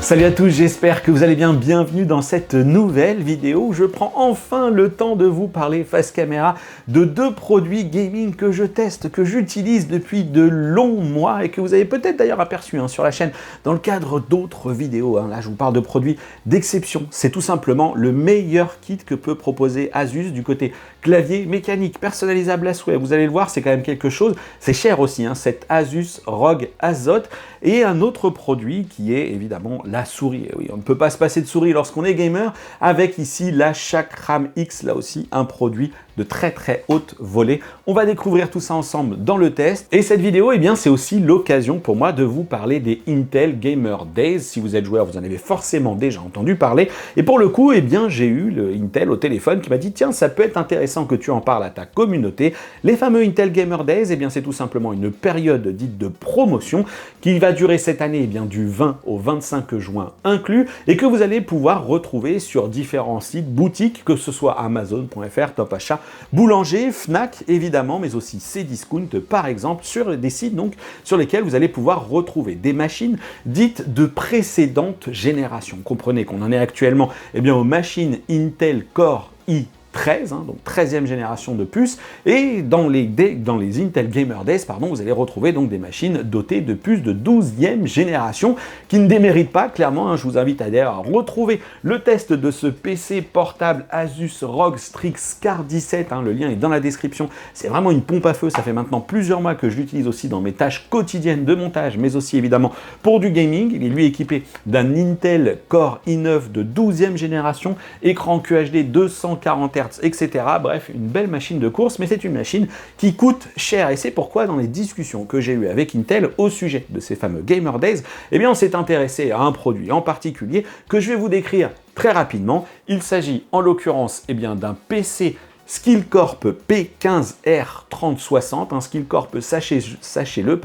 Salut à tous, j'espère que vous allez bien. Bienvenue dans cette nouvelle vidéo où je prends enfin le temps de vous parler face caméra de deux produits gaming que je teste, que j'utilise depuis de longs mois et que vous avez peut-être d'ailleurs aperçu sur la chaîne dans le cadre d'autres vidéos. Là, je vous parle de produits d'exception. C'est tout simplement le meilleur kit que peut proposer Asus du côté clavier mécanique, personnalisable à souhait. Vous allez le voir, c'est quand même quelque chose. C'est cher aussi, cette Asus ROG Azoth. Et un autre produit qui est évidemment la souris. Et oui, on ne peut pas se passer de souris lorsqu'on est gamer, avec ici la Chakram X, là aussi un produit de très haute volée. On va découvrir tout ça ensemble dans le test. Et cette vidéo, c'est aussi l'occasion pour moi de vous parler des Intel Gamer Days. Si vous êtes joueur, vous en avez forcément déjà entendu parler. Et pour le coup, j'ai eu le Intel au téléphone qui m'a dit « Tiens, ça peut être intéressant que tu en parles à ta communauté ». Les fameux Intel Gamer Days, c'est tout simplement une période dite de promotion qui va durer cette année du 20 au 25 juin inclus et que vous allez pouvoir retrouver sur différents sites, boutiques, que ce soit Amazon.fr, Top Achat, Boulanger, Fnac évidemment, mais aussi Cdiscount par exemple, sur des sites donc sur lesquels vous allez pouvoir retrouver des machines dites de précédente génération. Comprenez qu'on en est actuellement aux machines Intel Core i13, donc 13e génération de puces, et dans les Intel Gamer Days, vous allez retrouver donc des machines dotées de puces de 12e génération, qui ne déméritent pas, clairement. Je vous invite à retrouver le test de ce PC portable Asus ROG Strix Car 17, le lien est dans la description. C'est vraiment une pompe à feu, ça fait maintenant plusieurs mois que je l'utilise aussi dans mes tâches quotidiennes de montage, mais aussi évidemment pour du gaming. Il est lui équipé d'un Intel Core i9 de 12e génération, écran QHD 240 Hz, etc. Bref, une belle machine de course, mais c'est une machine qui coûte cher. Et c'est pourquoi, dans les discussions que j'ai eues avec Intel au sujet de ces fameux Gamer Days, on s'est intéressé à un produit en particulier que je vais vous décrire très rapidement. Il s'agit en l'occurrence d'un PC Skillcorp P15R3060, Skillcorp, sachez-le,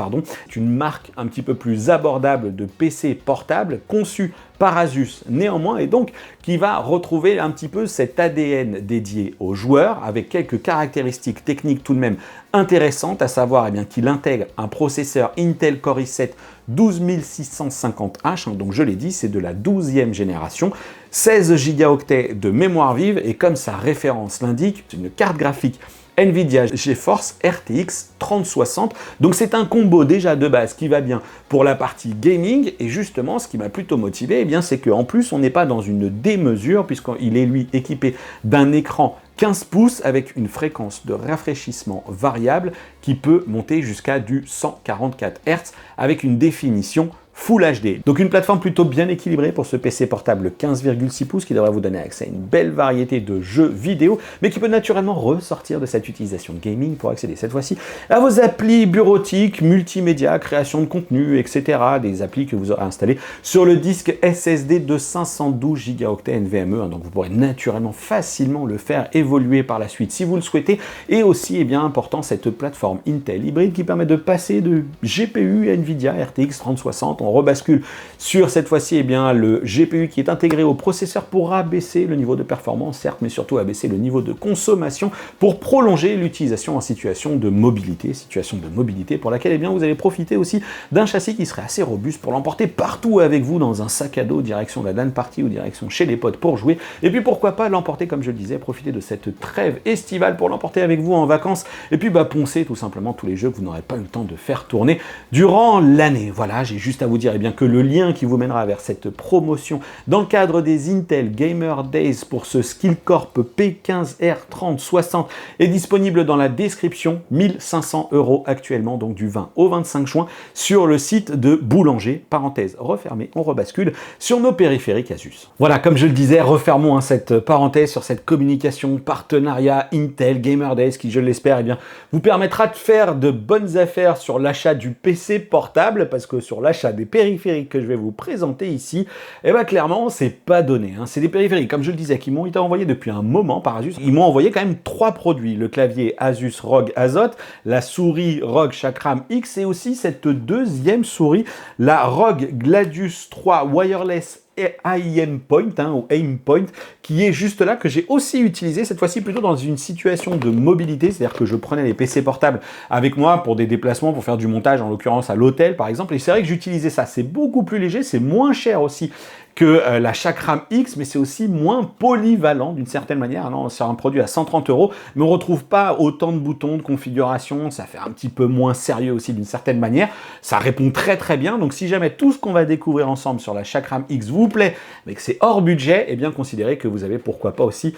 est une marque un petit peu plus abordable de PC portable, conçue par Asus néanmoins, et donc qui va retrouver un petit peu cet ADN dédié aux joueurs, avec quelques caractéristiques techniques tout de même intéressantes, à savoir qu'il intègre un processeur Intel Core i7 12650H, donc je l'ai dit, c'est de la 12e génération, 16 Go de mémoire vive, et comme sa référence l'indique, c'est une carte graphique Nvidia GeForce RTX 3060. Donc c'est un combo déjà de base qui va bien pour la partie gaming, et justement ce qui m'a plutôt motivé, c'est qu'en plus on n'est pas dans une démesure, puisqu'il est lui équipé d'un écran 15 pouces avec une fréquence de rafraîchissement variable qui peut monter jusqu'à du 144 Hz avec une définition Full HD. Donc une plateforme plutôt bien équilibrée pour ce PC portable 15,6 pouces qui devrait vous donner accès à une belle variété de jeux vidéo, mais qui peut naturellement ressortir de cette utilisation gaming pour accéder cette fois-ci à vos applis bureautiques, multimédia, création de contenu, etc. Des applis que vous aurez installées sur le disque SSD de 512 Go NVMe, donc vous pourrez naturellement facilement le faire évoluer par la suite si vous le souhaitez. Et aussi, important, cette plateforme Intel hybride qui permet de passer de GPU Nvidia RTX 3060. On rebascule sur cette fois-ci le GPU qui est intégré au processeur pour abaisser le niveau de performance, certes, mais surtout abaisser le niveau de consommation pour prolonger l'utilisation en situation de mobilité pour laquelle vous allez profiter aussi d'un châssis qui serait assez robuste pour l'emporter partout avec vous dans un sac à dos, direction la LAN party ou direction chez les potes pour jouer. Et puis pourquoi pas l'emporter, comme je le disais, profiter de cette trêve estivale pour l'emporter avec vous en vacances, et puis poncer tout simplement tous les jeux que vous n'aurez pas eu le temps de faire tourner durant l'année. Voilà, j'ai juste à vous dire que le lien qui vous mènera vers cette promotion dans le cadre des Intel Gamer Days pour ce Skillcorp P15R3060 est disponible dans la description. 1500 € actuellement, donc du 20 au 25 juin, sur le site de Boulanger, parenthèse refermée, on rebascule sur nos périphériques Asus. Voilà, comme je le disais, refermons cette parenthèse sur cette communication, partenariat Intel Gamer Days qui, je l'espère, vous permettra de faire de bonnes affaires sur l'achat du PC portable, parce que sur l'achat des périphériques que je vais vous présenter ici, clairement, c'est pas donné. C'est des périphériques, comme je le disais, qui m'ont été envoyés depuis un moment par Asus. Ils m'ont envoyé quand même 3 produits. Le clavier Asus ROG Azoth, la souris ROG Chakram X, et aussi cette deuxième souris, la ROG Gladius 3 Wireless AIM Point, ou Aim Point, qui est juste là, que j'ai aussi utilisé, cette fois-ci plutôt dans une situation de mobilité, c'est-à-dire que je prenais les PC portables avec moi pour des déplacements, pour faire du montage, en l'occurrence à l'hôtel par exemple, et c'est vrai que j'utilisais ça, c'est beaucoup plus léger, c'est moins cher aussi que la Chakram X, mais c'est aussi moins polyvalent d'une certaine manière. Non, c'est un produit à 130 €, mais on ne retrouve pas autant de boutons, de configuration, ça fait un petit peu moins sérieux aussi d'une certaine manière. Ça répond très très bien, donc si jamais tout ce qu'on va découvrir ensemble sur la Chakram X vous plaît, mais que c'est hors budget, eh bien considérez que vous avez pourquoi pas aussi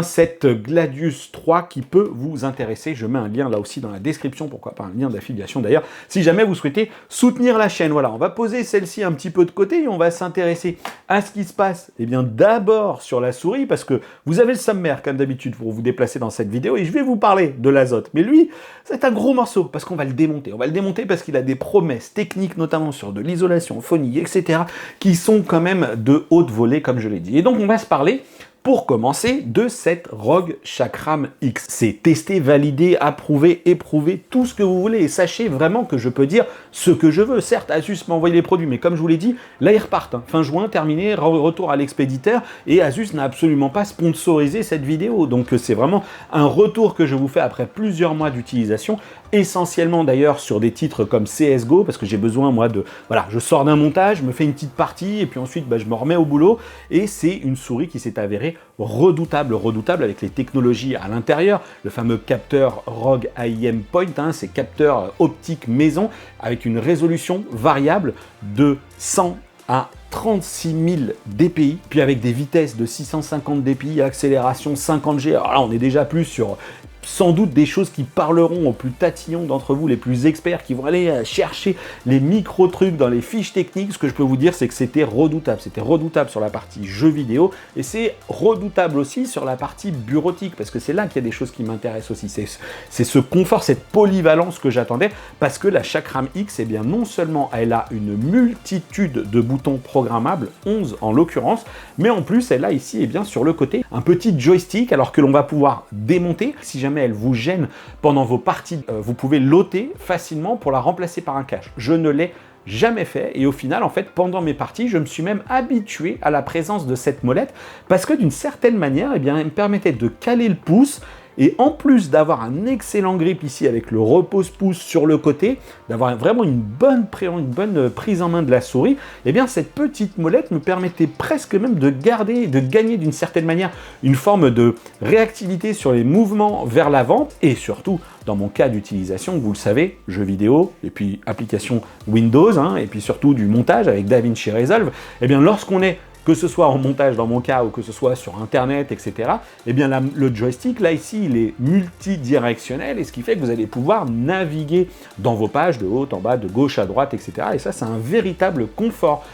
cette Gladius 3 qui peut vous intéresser. Je mets un lien là aussi dans la description, pourquoi pas un lien d'affiliation d'ailleurs, si jamais vous souhaitez soutenir la chaîne. Voilà, on va poser celle-ci un petit peu de côté et on va s'intéresser à ce qui se passe, eh bien d'abord sur la souris, parce que vous avez le sommaire comme d'habitude pour vous déplacer dans cette vidéo, et je vais vous parler de l'azote. Mais lui, c'est un gros morceau, parce qu'on va le démonter. On va le démonter parce qu'il a des promesses techniques, notamment sur de l'isolation, phonie, etc., qui sont quand même de haute volée, comme je l'ai dit. Et donc on va se parler, pour commencer, de cette ROG Chakram X. C'est testé, validé, approuvé, éprouvé, tout ce que vous voulez. Et sachez vraiment que je peux dire ce que je veux. Certes, Asus m'a envoyé les produits, mais comme je vous l'ai dit, là ils repartent. Fin juin, terminé, retour à l'expéditeur. Et Asus n'a absolument pas sponsorisé cette vidéo. Donc c'est vraiment un retour que je vous fais après plusieurs mois d'utilisation. Essentiellement d'ailleurs sur des titres comme CSGO, parce que j'ai besoin moi de... Voilà, je sors d'un montage, je me fais une petite partie, et puis ensuite je me remets au boulot. Et c'est une souris qui s'est avérée redoutable avec les technologies à l'intérieur, le fameux capteur ROG AIM Point, ces capteurs optiques maison avec une résolution variable de 100 à 36 000 dpi, puis avec des vitesses de 650 dpi, accélération 50G. Alors là, on est déjà plus sur sans doute des choses qui parleront aux plus tatillons d'entre vous, les plus experts, qui vont aller chercher les micro-trucs dans les fiches techniques. Ce que je peux vous dire, c'est que c'était redoutable. C'était redoutable sur la partie jeux vidéo, et c'est redoutable aussi sur la partie bureautique, parce que c'est là qu'il y a des choses qui m'intéressent aussi. C'est ce confort, cette polyvalence que j'attendais, parce que la Chakram X, eh bien, non seulement elle a une multitude de boutons programmables, 11 en l'occurrence, mais en plus, elle a ici, eh bien, sur le côté, un petit joystick, alors que l'on va pouvoir démonter. Si jamais elle vous gêne pendant vos parties, vous pouvez l'ôter facilement pour la remplacer par un cache. Je ne l'ai jamais fait, et au final, en fait, pendant mes parties, je me suis même habitué à la présence de cette molette, parce que d'une certaine manière, eh bien, elle me permettait de caler le pouce, et en plus d'avoir un excellent grip ici avec le repose-pouce sur le côté, d'avoir vraiment une bonne prise en main de la souris, eh bien cette petite molette me permettait presque même de garder, de gagner d'une certaine manière une forme de réactivité sur les mouvements vers l'avant, et surtout dans mon cas d'utilisation, vous le savez, jeux vidéo, et puis application Windows, et puis surtout du montage avec DaVinci Resolve, eh bien lorsqu'on est que ce soit en montage dans mon cas ou que ce soit sur internet, etc., eh bien le joystick, là ici, il est multidirectionnel, et ce qui fait que vous allez pouvoir naviguer dans vos pages de haut en bas, de gauche à droite, etc. Et ça, c'est un véritable confort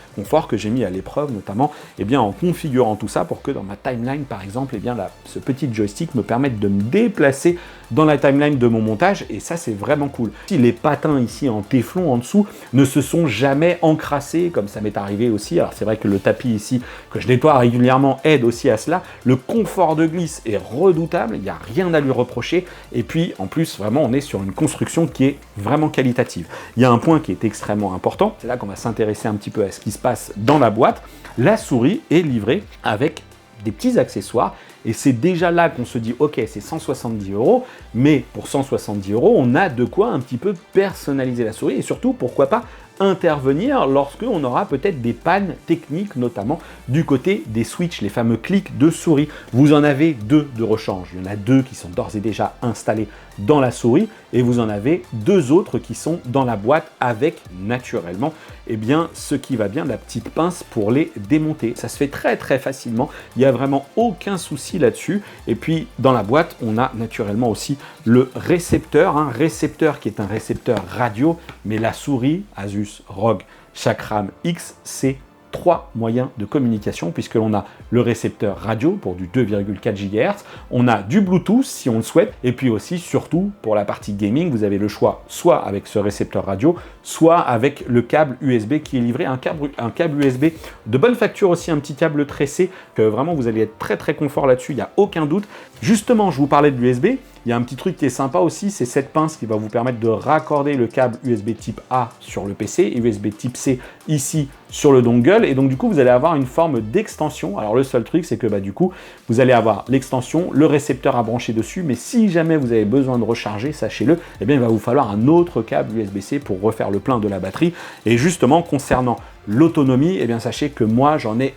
que j'ai mis à l'épreuve, notamment eh bien, en configurant tout ça pour que dans ma timeline, par exemple, eh bien, ce petit joystick me permette de me déplacer dans la timeline de mon montage, et ça, c'est vraiment cool. Les patins ici en téflon en dessous ne se sont jamais encrassés, comme ça m'est arrivé aussi. Alors c'est vrai que le tapis ici, que je nettoie régulièrement, aide aussi à cela. Le confort de glisse est redoutable, il n'y a rien à lui reprocher, et puis en plus, vraiment, on est sur une construction qui est vraiment qualitative. Il y a un point qui est extrêmement important, c'est là qu'on va s'intéresser un petit peu à ce qui se passe dans la boîte. La souris est livrée avec des petits accessoires, et c'est déjà là qu'on se dit ok, c'est 170 €, mais pour 170 €, on a de quoi un petit peu personnaliser la souris, et surtout, pourquoi pas intervenir lorsque on aura peut-être des pannes techniques, notamment du côté des switches, les fameux clics de souris. Vous en avez deux de rechange. Il y en a deux qui sont d'ores et déjà installés dans la souris, et vous en avez deux autres qui sont dans la boîte avec, naturellement, eh bien, ce qui va bien, la petite pince pour les démonter. Ça se fait très très facilement, il n'y a vraiment aucun souci là-dessus. Et puis dans la boîte, on a naturellement aussi le récepteur, un récepteur qui est un récepteur radio, mais la souris Asus ROG Chakram X, c'est 3 moyens de communication, puisque l'on a le récepteur radio pour du 2,4 GHz, on a du Bluetooth si on le souhaite, et puis aussi, surtout, pour la partie gaming, vous avez le choix soit avec ce récepteur radio, soit avec le câble USB qui est livré, un câble USB de bonne facture aussi, un petit câble tressé, que vraiment vous allez être très très confort là-dessus, il n'y a aucun doute. Justement, je vous parlais de l'USB, Il y a un petit truc qui est sympa aussi, c'est cette pince qui va vous permettre de raccorder le câble USB type A sur le PC et USB type C ici sur le dongle. Et donc du coup, vous allez avoir une forme d'extension. Alors le seul truc, c'est que du coup, vous allez avoir l'extension, le récepteur à brancher dessus. Mais si jamais vous avez besoin de recharger, sachez-le, eh bien il va vous falloir un autre câble USB-C pour refaire le plein de la batterie. Et justement, concernant l'autonomie, eh bien sachez que moi, j'en ai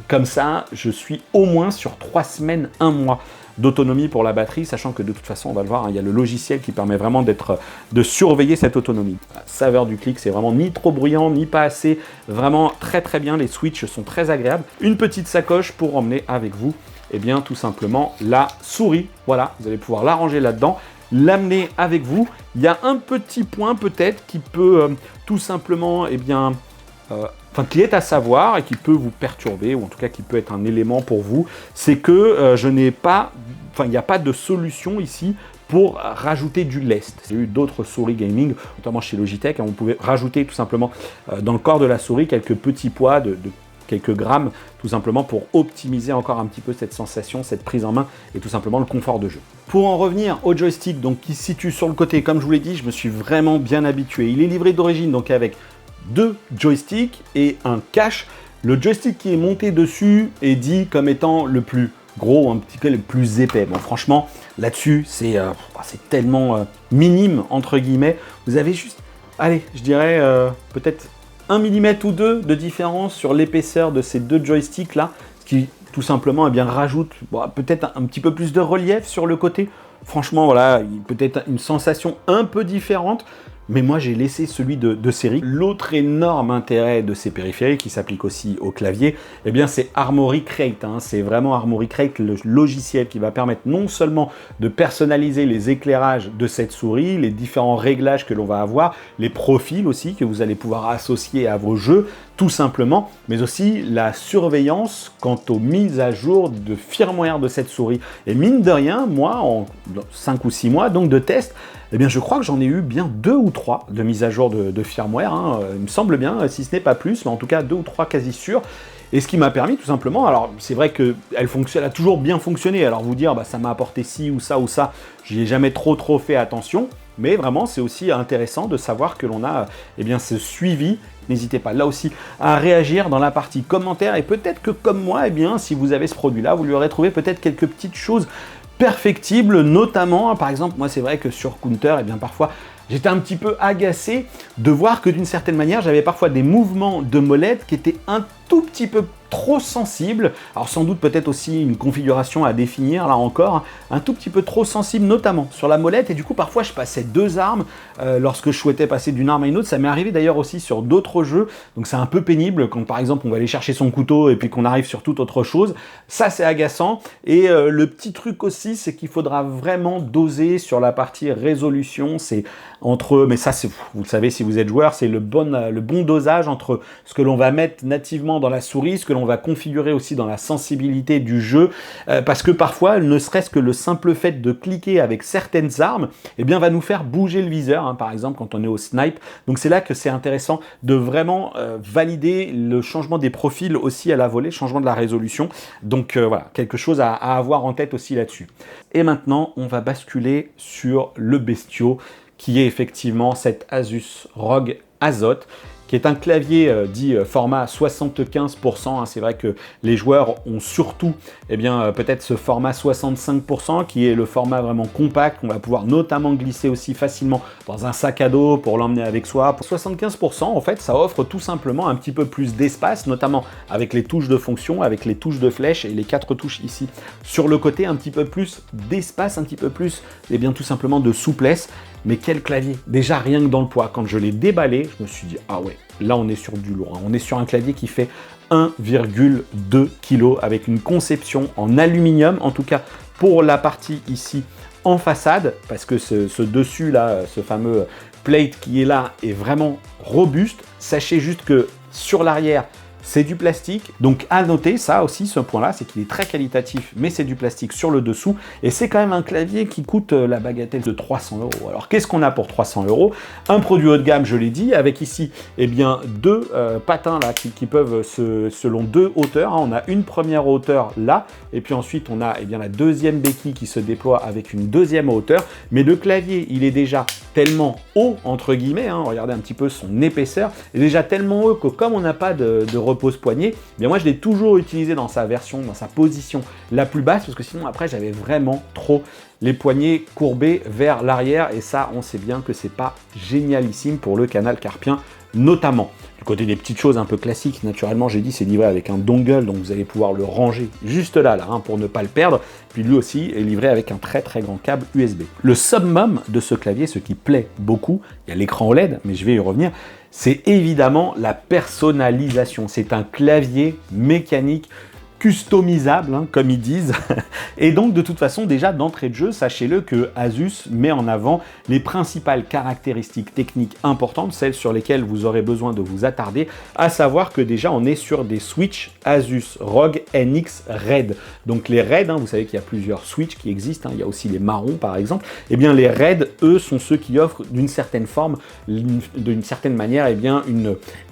comme ça, je suis au moins sur 3 semaines, 1 mois d'autonomie pour la batterie, sachant que de toute façon, on va le voir, il y a le logiciel qui permet vraiment de surveiller cette autonomie. La saveur du clic, c'est vraiment ni trop bruyant, ni pas assez, vraiment très très bien, les switches sont très agréables. Une petite sacoche pour emmener avec vous, et bien tout simplement la souris, voilà, vous allez pouvoir l'arranger là-dedans, l'amener avec vous. Il y a un petit point peut-être qui peut tout simplement, qui est à savoir et qui peut vous perturber, ou en tout cas qui peut être un élément pour vous, c'est que il n'y a pas de solution ici pour rajouter du lest. J'ai eu d'autres souris gaming, notamment chez Logitech, vous pouvez rajouter tout simplement dans le corps de la souris quelques petits poids de quelques grammes, tout simplement pour optimiser encore un petit peu cette sensation, cette prise en main et tout simplement le confort de jeu. Pour en revenir au joystick, donc qui se situe sur le côté, comme je vous l'ai dit, je me suis vraiment bien habitué. Il est livré d'origine donc avec 2 joysticks et un cache. Le joystick qui est monté dessus est dit comme étant le plus gros, un petit peu le plus épais. Bon, franchement, là-dessus, c'est tellement minime, entre guillemets. Vous avez juste, allez, je dirais peut-être 1 mm ou 2 de différence sur l'épaisseur de ces 2 joysticks-là, ce qui, tout simplement, rajoute peut-être un petit peu plus de relief sur le côté. Franchement, voilà, peut-être une sensation un peu différente. Mais moi, j'ai laissé celui de série. L'autre énorme intérêt de ces périphériques, qui s'applique aussi au clavier, eh bien, c'est Armoury Crate. C'est vraiment Armoury Crate, le logiciel qui va permettre non seulement de personnaliser les éclairages de cette souris, les différents réglages que l'on va avoir, les profils aussi que vous allez pouvoir associer à vos jeux, tout simplement, mais aussi la surveillance quant aux mises à jour de firmware de cette souris. Et mine de rien, moi, en 5 ou 6 mois donc de test, eh bien, je crois que j'en ai eu bien 2 ou 3 de mises à jour de firmware. Il me semble bien, si ce n'est pas plus, mais en tout cas 2 ou 3 quasi sûrs. Et ce qui m'a permis tout simplement, alors c'est vrai qu'elle a toujours bien fonctionné, alors vous dire ça m'a apporté ci ou ça, j'y ai jamais trop fait attention, mais vraiment c'est aussi intéressant de savoir que l'on a ce suivi. N'hésitez pas là aussi à réagir dans la partie commentaires, et peut-être que comme moi, si vous avez ce produit-là, vous lui aurez trouvé peut-être quelques petites choses perfectibles, notamment, par exemple, moi c'est vrai que sur Counter, parfois, j'étais un petit peu agacé de voir que d'une certaine manière, j'avais parfois des mouvements de molette qui étaient un tout petit peu trop sensibles. Alors sans doute peut-être aussi une configuration à définir, là encore, un tout petit peu trop sensible, notamment sur la molette. Et du coup, parfois, je passais 2 armes lorsque je souhaitais passer d'une arme à une autre. Ça m'est arrivé d'ailleurs aussi sur d'autres jeux. Donc c'est un peu pénible quand, par exemple, on va aller chercher son couteau et puis qu'on arrive sur toute autre chose. Ça, c'est agaçant. Et le petit truc aussi, c'est qu'il faudra vraiment doser sur la partie résolution. C'est mais ça, vous le savez si vous êtes joueur, c'est le bon dosage entre ce que l'on va mettre nativement dans la souris, ce que l'on va configurer aussi dans la sensibilité du jeu, parce que parfois, ne serait-ce que le simple fait de cliquer avec certaines armes, va nous faire bouger le viseur, par exemple quand on est au snipe. Donc c'est là que c'est intéressant de vraiment valider le changement des profils aussi à la volée, changement de la résolution. Donc voilà, quelque chose à avoir en tête aussi là-dessus. Et maintenant, on va basculer sur le bestiau, qui est effectivement cet Asus ROG Azoth, qui est un clavier dit format 75%. C'est vrai que les joueurs ont surtout peut-être ce format 65%, qui est le format vraiment compact, qu'on va pouvoir notamment glisser aussi facilement dans un sac à dos pour l'emmener avec soi. Pour 75%, en fait, ça offre tout simplement un petit peu plus d'espace, notamment avec les touches de fonction, avec les touches de flèche et les 4 touches ici sur le côté, un petit peu plus d'espace, un petit peu plus, tout simplement de souplesse. Mais quel clavier! Déjà, rien que dans le poids, quand je l'ai déballé, je me suis dit, ah ouais, là on est sur du lourd. On est sur un clavier qui fait 1,2 kg avec une conception en aluminium, en tout cas pour la partie ici en façade, parce que ce dessus là, ce fameux plate qui est là est vraiment robuste. Sachez juste que sur l'arrière, c'est du plastique. Donc à noter ça aussi, ce point-là, c'est qu'il est très qualitatif, mais c'est du plastique sur le dessous. Et c'est quand même un clavier qui coûte la bagatelle de 300 €. Alors qu'est-ce qu'on a pour 300 €? Un produit haut de gamme, je l'ai dit, avec ici, eh bien, deux patins là qui peuvent selon deux hauteurs. On a une première hauteur là, et puis ensuite on a eh bien, la deuxième béquille qui se déploie avec une deuxième hauteur. Mais le clavier, il est déjà tellement haut, entre guillemets, hein, regardez un petit peu son épaisseur, est déjà tellement haut que comme on n'a pas de repose-poignet, eh bien moi je l'ai toujours utilisé dans sa version, dans sa position la plus basse, parce que sinon après j'avais vraiment trop les poignets courbés vers l'arrière, et ça on sait bien que c'est pas génialissime pour le canal carpien notamment. Du côté des petites choses un peu classiques, naturellement j'ai dit c'est livré avec un dongle, donc vous allez pouvoir le ranger juste là, hein, pour ne pas le perdre. Puis lui aussi est livré avec un très très grand câble USB. Le summum de ce clavier, ce qui plaît beaucoup, il y a l'écran OLED, mais je vais y revenir, c'est évidemment la personnalisation. C'est un clavier mécanique customisable, hein, comme ils disent. Et donc, de toute façon, déjà d'entrée de jeu, sachez-le que Asus met en avant les principales caractéristiques techniques importantes, celles sur lesquelles vous aurez besoin de vous attarder, à savoir que déjà, on est sur des switches Asus ROG NX Red. Donc, les Red, hein, vous savez qu'il y a plusieurs switches qui existent, hein, il y a aussi les marrons, par exemple. Eh bien, les Red, eux, sont ceux qui offrent d'une certaine forme, d'une certaine manière, eh bien,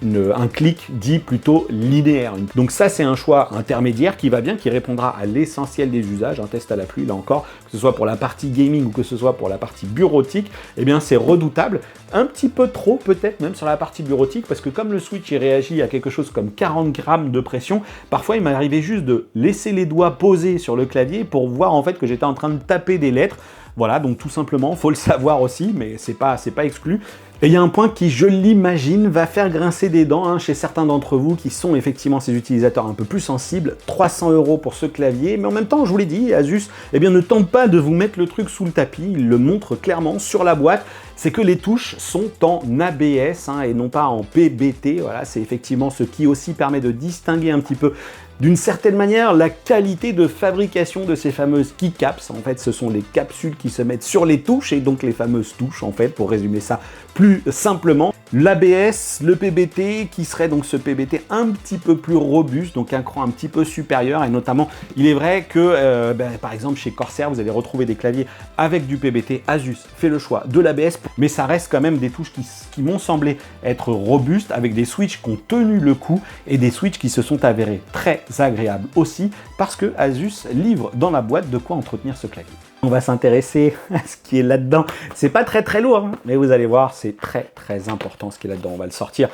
un clic dit plutôt linéaire. Donc ça, c'est un choix intermédiaire qui va bien, qui répondra à l'essentiel des usages, un test à la pluie là encore, que ce soit pour la partie gaming ou que ce soit pour la partie bureautique, eh bien c'est redoutable, un petit peu trop peut-être même sur la partie bureautique, parce que comme le switch il réagit à quelque chose comme 40 grammes de pression, parfois il m'arrivait juste de laisser les doigts posés sur le clavier pour voir en fait que j'étais en train de taper des lettres. Voilà, donc tout simplement, faut le savoir aussi, mais c'est pas exclu. Et il y a un point qui, je l'imagine, va faire grincer des dents, hein, chez certains d'entre vous qui sont effectivement ces utilisateurs un peu plus sensibles. 300 € pour ce clavier, mais en même temps, je vous l'ai dit, Asus, eh bien, ne tente pas de vous mettre le truc sous le tapis, il le montre clairement sur la boîte. C'est que les touches sont en ABS, hein, et non pas en PBT. Voilà, c'est effectivement ce qui aussi permet de distinguer un petit peu d'une certaine manière la qualité de fabrication de ces fameuses keycaps. En fait, ce sont les capsules qui se mettent sur les touches, et donc les fameuses touches, en fait, pour résumer ça plus simplement. L'ABS, le PBT, qui serait donc ce PBT un petit peu plus robuste, donc un cran un petit peu supérieur, et notamment, il est vrai que, par exemple, chez Corsair, vous allez retrouver des claviers avec du PBT. Asus fait le choix de l'ABS, mais ça reste quand même des touches qui m'ont semblé être robustes, avec des switches qui ont tenu le coup, et des switches qui se sont avérés très agréables aussi, parce que Asus livre dans la boîte de quoi entretenir ce clavier. On va s'intéresser à ce qui est là-dedans. C'est pas très lourd, hein, mais vous allez voir, c'est très important ce qui est là-dedans. On va le sortir.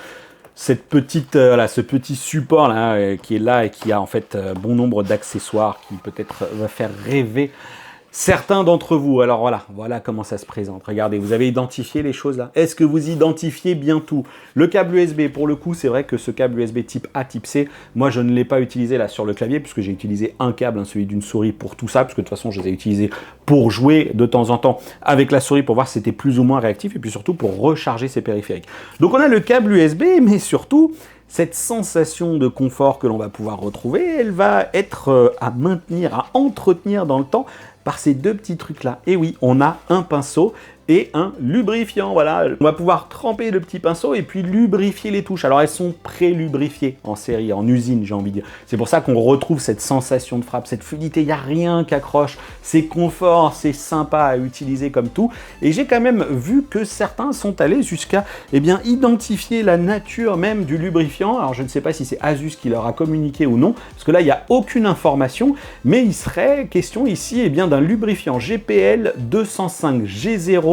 Cette petite, ce petit support là, qui est là et qui a en fait bon nombre d'accessoires qui peut-être va faire rêver certains d'entre vous. Alors voilà comment ça se présente. Regardez, vous avez identifié les choses là. Est-ce que vous identifiez bien tout? Le câble USB, pour le coup, c'est vrai que ce câble USB type A, type C, moi je ne l'ai pas utilisé là sur le clavier, puisque j'ai utilisé un câble, hein, celui d'une souris pour tout ça, parce que de toute façon je les ai utilisés pour jouer de temps en temps avec la souris pour voir si c'était plus ou moins réactif, et puis surtout pour recharger ses périphériques. Donc on a le câble USB, mais surtout, cette sensation de confort que l'on va pouvoir retrouver, elle va être à maintenir, à entretenir dans le temps par ces deux petits trucs-là. Et oui, on a un pinceau et un lubrifiant, voilà. On va pouvoir tremper le petit pinceau et puis lubrifier les touches. Alors elles sont pré-lubrifiées en série, en usine, j'ai envie de dire. C'est pour ça qu'on retrouve cette sensation de frappe, cette fluidité, il n'y a rien qui accroche, c'est confort, c'est sympa à utiliser comme tout. Et j'ai quand même vu que certains sont allés jusqu'à identifier la nature même du lubrifiant. Alors je ne sais pas si c'est Asus qui leur a communiqué ou non, parce que là il n'y a aucune information, mais il serait question ici d'un lubrifiant GPL 205G0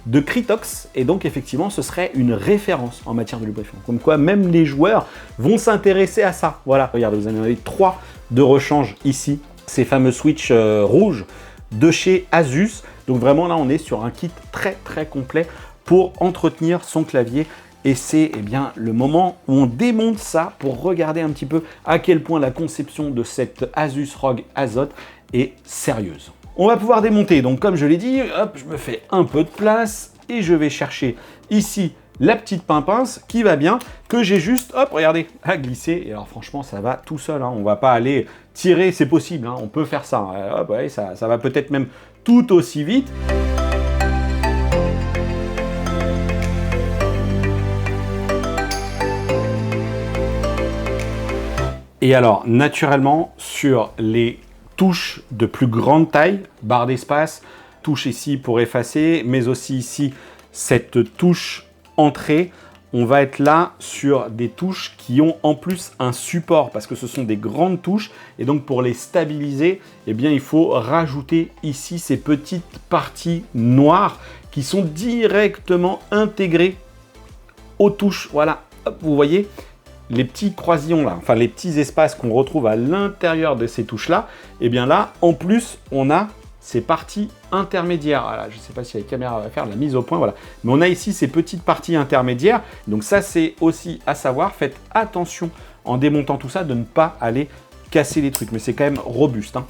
de Critox, et donc effectivement ce serait une référence en matière de lubrifiant. Comme quoi même les joueurs vont s'intéresser à ça. Voilà, regardez, vous en avez 3 de rechange ici, ces fameux switch rouges de chez Asus. Donc vraiment là on est sur un kit très complet pour entretenir son clavier. Et c'est le moment où on démonte ça pour regarder un petit peu à quel point la conception de cette Asus ROG Azoth est sérieuse. On va pouvoir démonter, donc comme je l'ai dit, hop, je me fais un peu de place et je vais chercher ici la petite pince qui va bien, que j'ai juste, hop, regardez, à glisser. Et alors franchement, ça va tout seul, hein. On va pas aller tirer, c'est possible, hein. On peut faire ça. Hop, ouais, ça va peut-être même tout aussi vite. Et alors, naturellement, sur les touches de plus grande taille, barre d'espace, touche ici pour effacer, mais aussi ici, cette touche entrée, on va être là sur des touches qui ont en plus un support, parce que ce sont des grandes touches, et donc pour les stabiliser, eh bien, il faut rajouter ici ces petites parties noires qui sont directement intégrées aux touches. Voilà, hop, vous voyez les petits croisillons là, enfin les petits espaces qu'on retrouve à l'intérieur de ces touches-là, et bien là, en plus, on a ces parties intermédiaires. Voilà, je ne sais pas si la caméra va faire la mise au point, voilà. Mais on a ici ces petites parties intermédiaires. Donc ça, c'est aussi à savoir. Faites attention en démontant tout ça de ne pas aller casser les trucs. Mais c'est quand même robuste, hein.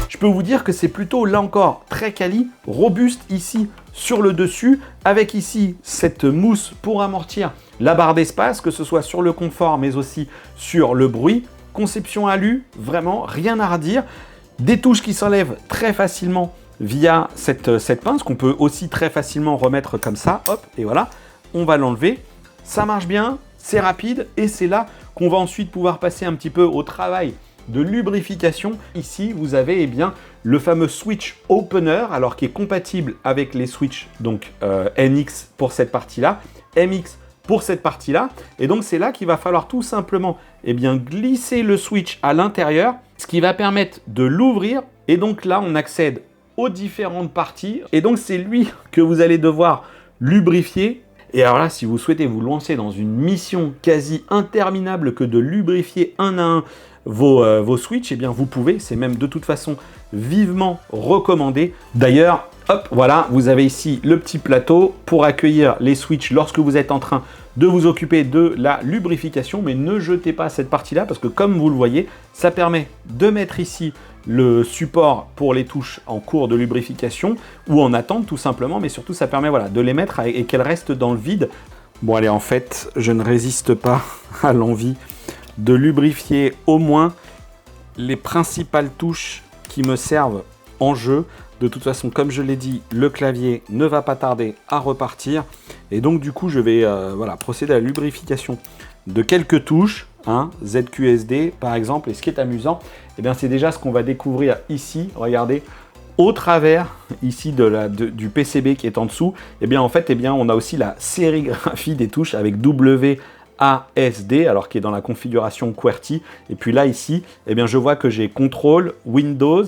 Je peux vous dire que c'est plutôt, là encore, très quali, robuste ici sur le dessus, avec ici cette mousse pour amortir la barre d'espace, que ce soit sur le confort, mais aussi sur le bruit. Conception alu, vraiment, rien à redire. Des touches qui s'enlèvent très facilement via cette pince, qu'on peut aussi très facilement remettre comme ça, hop, et voilà, on va l'enlever. Ça marche bien, c'est rapide, et c'est là qu'on va ensuite pouvoir passer un petit peu au travail de lubrification. Ici, vous avez eh bien, le fameux switch opener, alors qui est compatible avec les switches donc NX pour cette partie-là, MX pour cette partie-là. Et donc, c'est là qu'il va falloir tout simplement eh bien, glisser le switch à l'intérieur, ce qui va permettre de l'ouvrir. Et donc là, on accède aux différentes parties. Et donc, c'est lui que vous allez devoir lubrifier. Et alors là, si vous souhaitez vous lancer dans une mission quasi interminable que de lubrifier un à un vos switches, eh bien vous pouvez, c'est même de toute façon vivement recommandé. D'ailleurs, hop, voilà, vous avez ici le petit plateau pour accueillir les switches lorsque vous êtes en train de vous occuper de la lubrification, mais ne jetez pas cette partie-là parce que comme vous le voyez, ça permet de mettre ici le support pour les touches en cours de lubrification ou en attente tout simplement, mais surtout ça permet voilà, de les mettre et qu'elles restent dans le vide. Bon allez, en fait, je ne résiste pas à l'envie de lubrifier au moins les principales touches qui me servent en jeu. De toute façon, comme je l'ai dit, le clavier ne va pas tarder à repartir. Et donc, du coup, je vais voilà, procéder à la lubrification de quelques touches, hein, ZQSD par exemple. Et ce qui est amusant, eh bien, c'est déjà ce qu'on va découvrir ici. Regardez, au travers ici du PCB qui est en dessous, eh bien, en fait, eh bien, on a aussi la sérigraphie des touches avec WASD, alors qui est dans la configuration QWERTY. Et puis là, ici, eh bien, je vois que j'ai CTRL, Windows,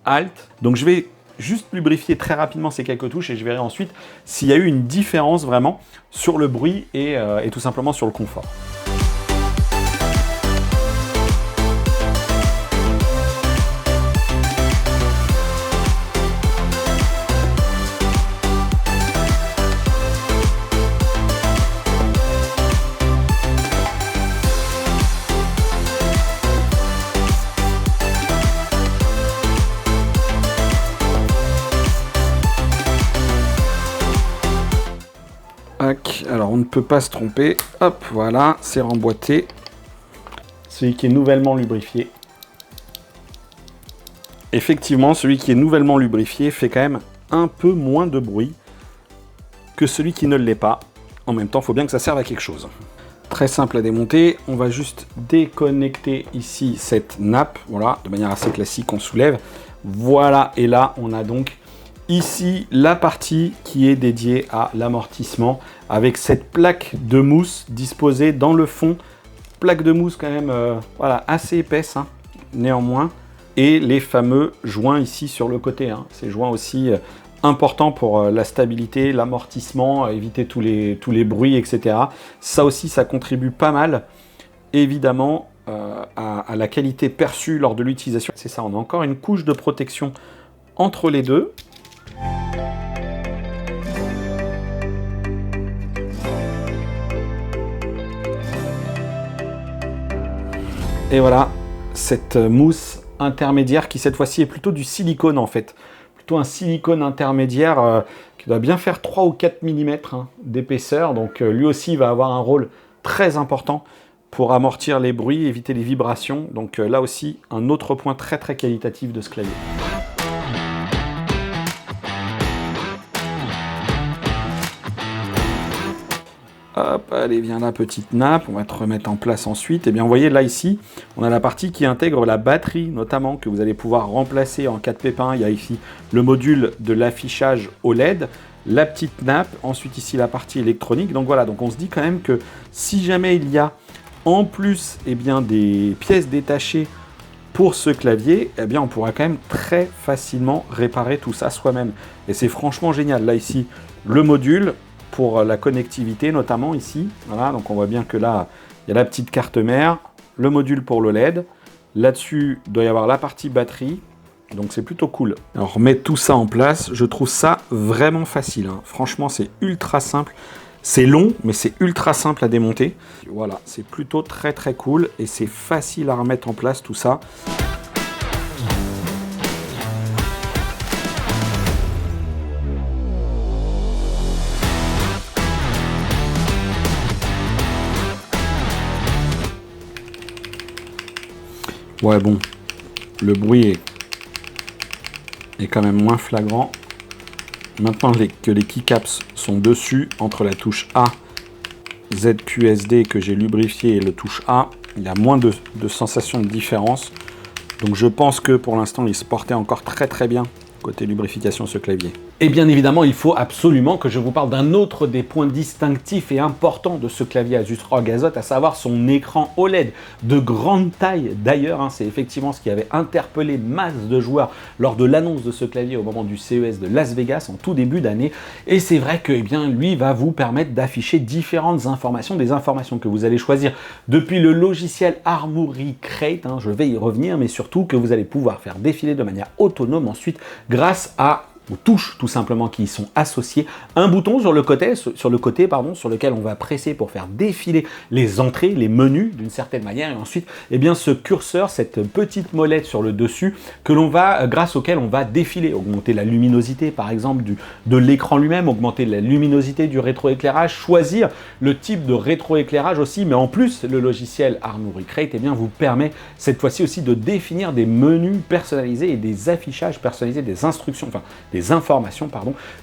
Alt. Donc, je vais juste lubrifier très rapidement ces quelques touches et je verrai ensuite s'il y a eu une différence vraiment sur le bruit et tout simplement sur le confort. Alors on ne peut pas se tromper, hop, voilà, c'est remboîté. Celui qui est nouvellement lubrifié. Effectivement, celui qui est nouvellement lubrifié fait quand même un peu moins de bruit que celui qui ne l'est pas. En même temps, il faut bien que ça serve à quelque chose. Très simple à démonter, on va juste déconnecter ici cette nappe, voilà, de manière assez classique, on soulève. Voilà, et là, on a donc ici la partie qui est dédiée à l'amortissement avec cette plaque de mousse disposée dans le fond. Plaque de mousse quand même voilà, assez épaisse, hein, néanmoins. Et les fameux joints ici sur le côté. Hein. Ces joints aussi importants pour la stabilité, l'amortissement, éviter tous les bruits, etc. Ça aussi, ça contribue pas mal, évidemment, à la qualité perçue lors de l'utilisation. C'est ça, on a encore une couche de protection entre les deux. Et voilà, cette mousse intermédiaire qui cette fois-ci est plutôt du silicone en fait. Plutôt un silicone intermédiaire qui doit bien faire 3 ou 4 mm hein, d'épaisseur. Donc lui aussi va avoir un rôle très important pour amortir les bruits, éviter les vibrations. Donc là aussi, un autre point très très qualitatif de ce clavier. Hop, allez, viens là, petite nappe, on va te remettre en place ensuite. Et bien, vous voyez, là, ici, on a la partie qui intègre la batterie, notamment, que vous allez pouvoir remplacer en cas de pépin. Il y a ici le module de l'affichage OLED, la petite nappe, ensuite ici la partie électronique. Donc voilà, donc on se dit quand même que si jamais il y a en plus eh bien, des pièces détachées pour ce clavier, eh bien, on pourra quand même très facilement réparer tout ça soi-même. Et c'est franchement génial. Là, ici, le module pour la connectivité, notamment ici. Voilà, donc on voit bien que là, il y a la petite carte mère, le module pour l'OLED. Là-dessus, il doit y avoir la partie batterie. Donc c'est plutôt cool. Alors, mettre tout ça en place, je trouve ça vraiment facile. Hein. Franchement, c'est ultra simple. C'est long, mais c'est ultra simple à démonter. Voilà, c'est plutôt très très cool et c'est facile à remettre en place tout ça. Ouais, bon, le bruit est quand même moins flagrant. Maintenant que les keycaps sont dessus, entre la touche A, ZQSD que j'ai lubrifié et le touche A, il y a moins de sensation de différence. Donc je pense que pour l'instant, il se portait encore très très bien côté lubrification ce clavier. Et bien évidemment, il faut absolument que je vous parle d'un autre des points distinctifs et importants de ce clavier Asus ROG Azoth, à savoir son écran OLED de grande taille. D'ailleurs, hein, c'est effectivement ce qui avait interpellé masse de joueurs lors de l'annonce de ce clavier au moment du CES de Las Vegas en tout début d'année. Et c'est vrai que lui va vous permettre d'afficher différentes informations, des informations que vous allez choisir depuis le logiciel Armoury Crate, hein, je vais y revenir, mais surtout que vous allez pouvoir faire défiler de manière autonome ensuite grâce aux touches tout simplement qui y sont associées, un bouton sur le côté, sur lequel on va presser pour faire défiler les entrées, les menus d'une certaine manière, et ensuite eh bien, ce curseur, cette petite molette sur le dessus grâce auquel on va défiler, augmenter la luminosité par exemple de l'écran lui-même, augmenter la luminosité du rétroéclairage, choisir le type de rétroéclairage aussi, mais en plus le logiciel Armoury Crate eh bien, vous permet cette fois-ci aussi de définir des menus personnalisés et des affichages personnalisés, des instructions, enfin des informations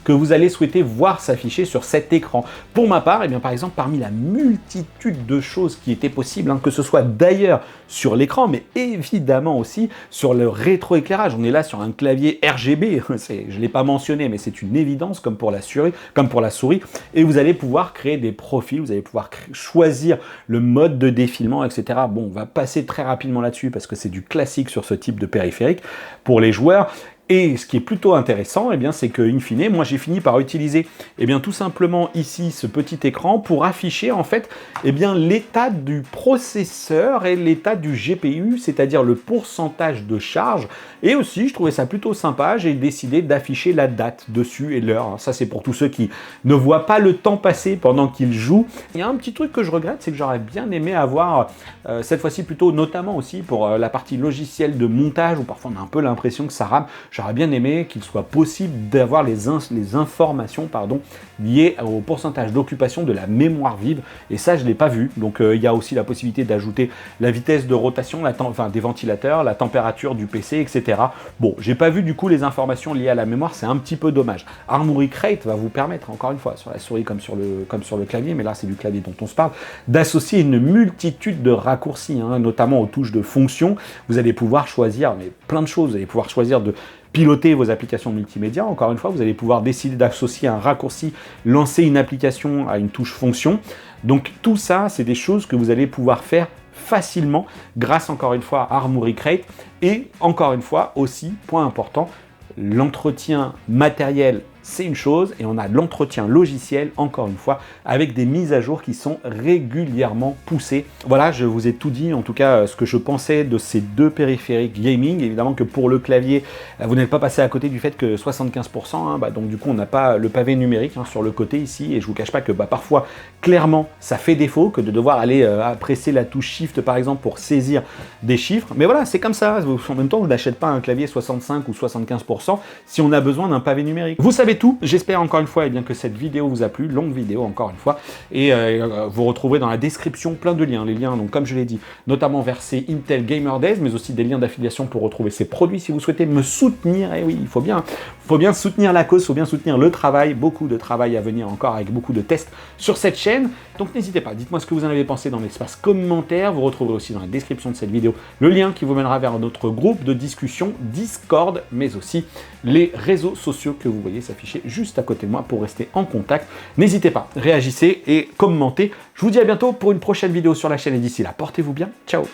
que vous allez souhaiter voir s'afficher sur cet écran. Pour ma part, eh bien, par exemple, parmi la multitude de choses qui étaient possibles, hein, que ce soit d'ailleurs sur l'écran, mais évidemment aussi sur le rétroéclairage. On est là sur un clavier RGB, je ne l'ai pas mentionné, mais c'est une évidence comme pour la souris, et vous allez pouvoir créer des profils, vous allez pouvoir choisir le mode de défilement, etc. Bon, on va passer très rapidement là-dessus parce que c'est du classique sur ce type de périphérique pour les joueurs. Et ce qui est plutôt intéressant, eh bien, c'est que, in fine, moi j'ai fini par utiliser eh bien, tout simplement ici ce petit écran pour afficher en fait eh bien, l'état du processeur et l'état du GPU, c'est-à-dire le pourcentage de charge. Et aussi, je trouvais ça plutôt sympa, j'ai décidé d'afficher la date dessus et l'heure. Ça, c'est pour tous ceux qui ne voient pas le temps passer pendant qu'ils jouent. Il y a un petit truc que je regrette, c'est que j'aurais bien aimé avoir, cette fois-ci plutôt, notamment aussi pour la partie logicielle de montage, où parfois on a un peu l'impression que ça rame. J'aurais bien aimé qu'il soit possible d'avoir les informations liées au pourcentage d'occupation de la mémoire vive, et ça je ne l'ai pas vu. Donc il y a aussi la possibilité d'ajouter la vitesse de rotation des ventilateurs, la température du PC, etc. Bon, j'ai pas vu du coup les informations liées à la mémoire, c'est un petit peu dommage. Armoury Crate va vous permettre, encore une fois, sur la souris comme sur le clavier, mais là c'est du clavier dont on se parle, d'associer une multitude de raccourcis, hein, notamment aux touches de fonction. Vous allez pouvoir choisir plein de choses, vous allez pouvoir choisir de piloter vos applications multimédia. Encore une fois, vous allez pouvoir décider d'associer un raccourci, lancer une application à une touche fonction. Donc tout ça, c'est des choses que vous allez pouvoir faire facilement grâce, encore une fois, à Armoury Crate. Et encore une fois, aussi, point important, l'entretien matériel, c'est une chose, et on a l'entretien logiciel, encore une fois, avec des mises à jour qui sont régulièrement poussées. Voilà, je vous ai tout dit, en tout cas, ce que je pensais de ces deux périphériques gaming. Évidemment que pour le clavier, vous n'êtes pas passé à côté du fait que 75%, donc du coup, on n'a pas le pavé numérique sur le côté ici, et je vous cache pas que parfois, clairement, ça fait défaut que de devoir aller presser la touche Shift, par exemple, pour saisir des chiffres. Mais voilà, c'est comme ça. En même temps, je n'achète pas un clavier 65 ou 75% si on a besoin d'un pavé numérique. Vous savez est tout. J'espère encore une fois que cette vidéo vous a plu, longue vidéo encore une fois, et vous retrouverez dans la description plein de liens. Les liens, donc comme je l'ai dit, notamment vers ces Intel Gamer Days, mais aussi des liens d'affiliation pour retrouver ces produits si vous souhaitez me soutenir. Et oui, il faut bien soutenir la cause, il faut bien soutenir le travail, beaucoup de travail à venir encore avec beaucoup de tests sur cette chaîne. Donc n'hésitez pas, dites-moi ce que vous en avez pensé dans l'espace commentaire. Vous retrouverez aussi dans la description de cette vidéo le lien qui vous mènera vers notre groupe de discussion Discord, mais aussi les réseaux sociaux que vous voyez s'afficher juste à côté de moi pour rester en contact. N'hésitez pas, réagissez et commentez. Je vous dis à bientôt pour une prochaine vidéo sur la chaîne et d'ici là, portez-vous bien. Ciao!